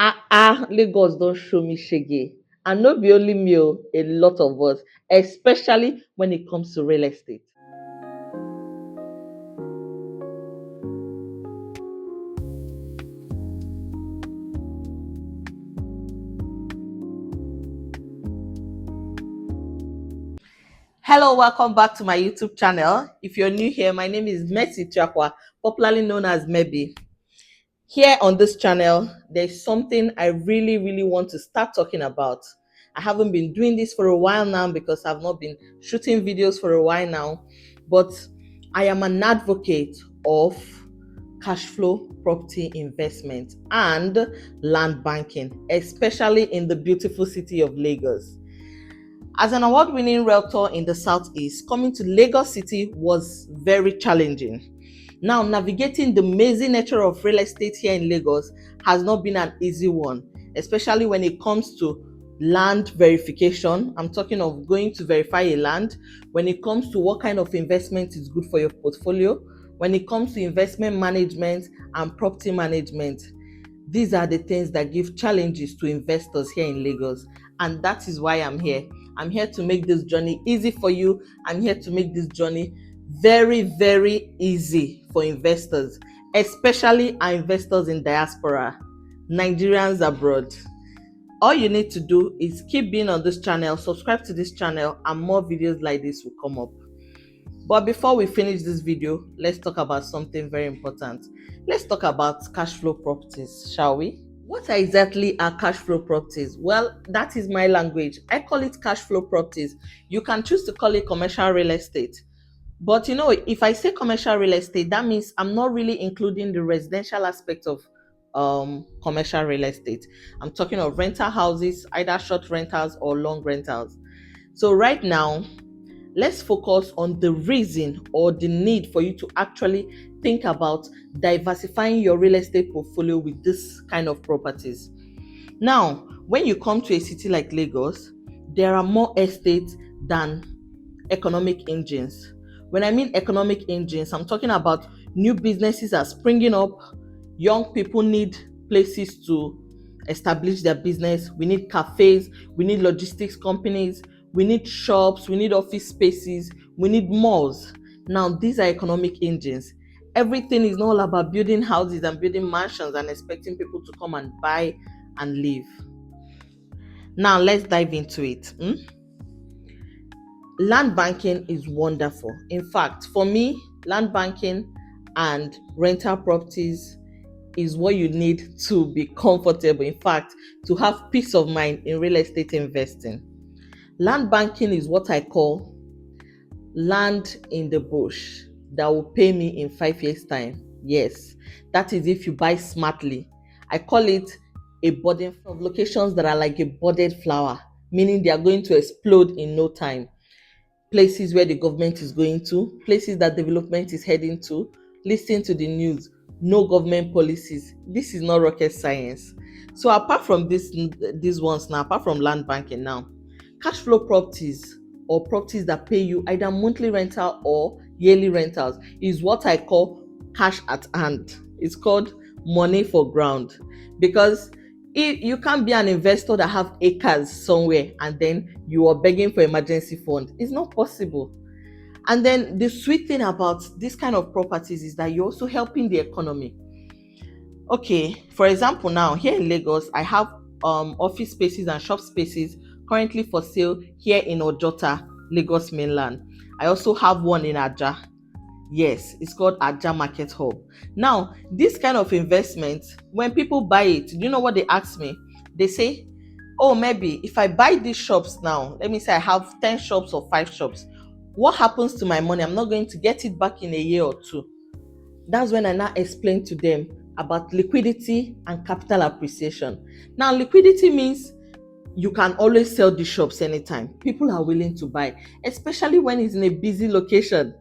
Lagos don show me shege, and no be only me o, a lot of us, especially when it comes to real estate. Hello, welcome back to my YouTube channel. If you're new here, my name is Mercy Chakwa, popularly known as Mebi. Here on this channel, there's something I really want to start talking about. I haven't been doing this for a while now because I've not been shooting videos for a while now, but I am an advocate of cash flow property investment and land banking, especially in the beautiful city of Lagos. As an award-winning realtor in the Southeast, coming to Lagos City was very challenging. Now, navigating the mazy nature of real estate here in Lagos has not been an easy one, especially when it comes to land verification. I'm talking of going to verify a land, when it comes to what kind of investment is good for your portfolio, when it comes to investment management and property management. These are the things that give challenges to investors here in Lagos, and that is why I'm here. I'm here to make this journey easy for you. I'm here to make this journey very easy for investors, especially our investors in diaspora, Nigerians abroad. All you need to do is keep being on this channel, subscribe to this channel, and more videos like this will come up. But before we finish this video, let's talk about something very important. Let's talk about cash flow properties, shall we? What exactly are cash flow properties? Well, that is my language. I call it cash flow properties. You can choose to call it commercial real estate. But if I say commercial real estate, that means I'm not really including the residential aspect of commercial real estate. I'm talking of rental houses, either short rentals or long rentals. So right now, let's focus on the reason or the need for you to actually think about diversifying your real estate portfolio with this kind of properties. Now, when you come to a city like Lagos, there are more estates than economic engines. When I mean economic engines, I'm talking about new businesses are springing up. Young people need places to establish their business. We need cafes, we need logistics companies, we need shops, we need office spaces, we need malls. Now, these are economic engines. Everything is not all about building houses and building mansions and expecting people to come and buy and live. Now, let's dive into it. Land banking is wonderful. In fact, for me, land banking and rental properties is what you need to be comfortable. In fact, to have peace of mind in real estate investing. Land banking is what I call land in the bush that will pay me in 5 years' time. Yes, that is if you buy smartly. I call it a budding of locations that are like a budded flower, meaning they are going to explode in no time. Places where the government is going to, places that development is heading to. Listen to the news. No government policies. This is not rocket science. So apart from these ones now, apart from land banking now, cash flow properties or properties that pay you either monthly rental or yearly rentals is what I call cash at hand. It's called money for ground, because you can't be an investor that have acres somewhere and then you are begging for emergency fund. It's not possible. And then the sweet thing about this kind of properties is that you're also helping the economy. Okay, for example, now here in Lagos, I have office spaces and shop spaces currently for sale here in Ojota, Lagos mainland. I also have one in Aja. Yes, it's called Aja Market Hub. Now, this kind of investment, when people buy it, do you know what they ask me? They say, oh, maybe if I buy these shops now, let me say I have 10 shops or 5 shops, what happens to my money? I'm not going to get it back in a year or two. That's when I now explain to them about liquidity and capital appreciation. Now, liquidity means you can always sell the shops anytime. People are willing to buy, especially when it's in a busy location.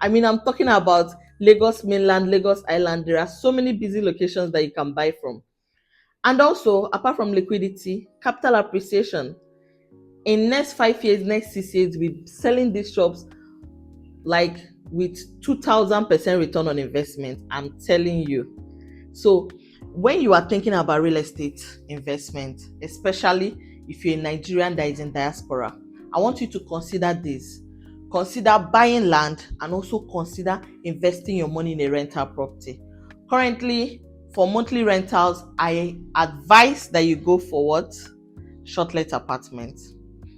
I mean, I'm talking about Lagos mainland, Lagos Island. There are so many busy locations that you can buy from. And also, apart from liquidity, capital appreciation. In next 5 years, next 6 years, we're selling these shops like with 2,000% return on investment. I'm telling you. So When you are thinking about real estate investment, especially if you're a Nigerian that is in diaspora, I want you to consider this. Consider buying land and also consider investing your money in a rental property. Currently, for monthly rentals, I advise that you go for what? Short-let apartments.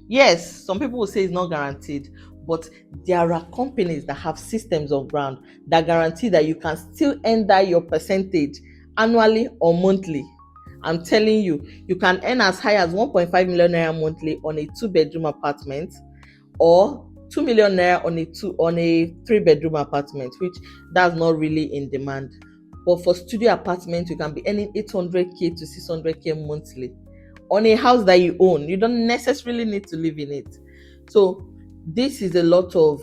Yes, some people will say it's not guaranteed, but there are companies that have systems on ground that guarantee that you can still enter your percentage annually or monthly. I'm telling you, you can earn as high as 1.5 million naira monthly on a two-bedroom apartment, or 2 million naira on a three-bedroom apartment, which that's not really in demand. But for studio apartment, you can be earning 800k to 600k monthly on a house that you own. You don't necessarily need to live in it. So this is a lot of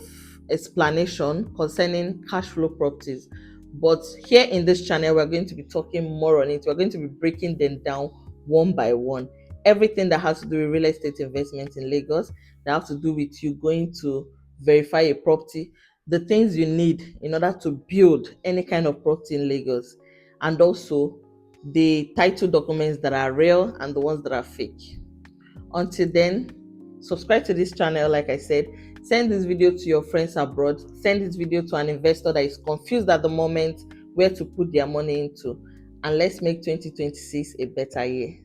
explanation concerning cash flow properties. But here in this channel, we're going to be talking more on it. We're going to be breaking them down one by one. Everything that has to do with real estate investment in Lagos, that have to do with you going to verify a property, the things you need in order to build any kind of property in Lagos, and also the title documents that are real and the ones that are fake. Until then, subscribe to this channel. Like I said, send this video to your friends abroad, send this video to an investor that is confused at the moment where to put their money into, and let's make 2026 a better year.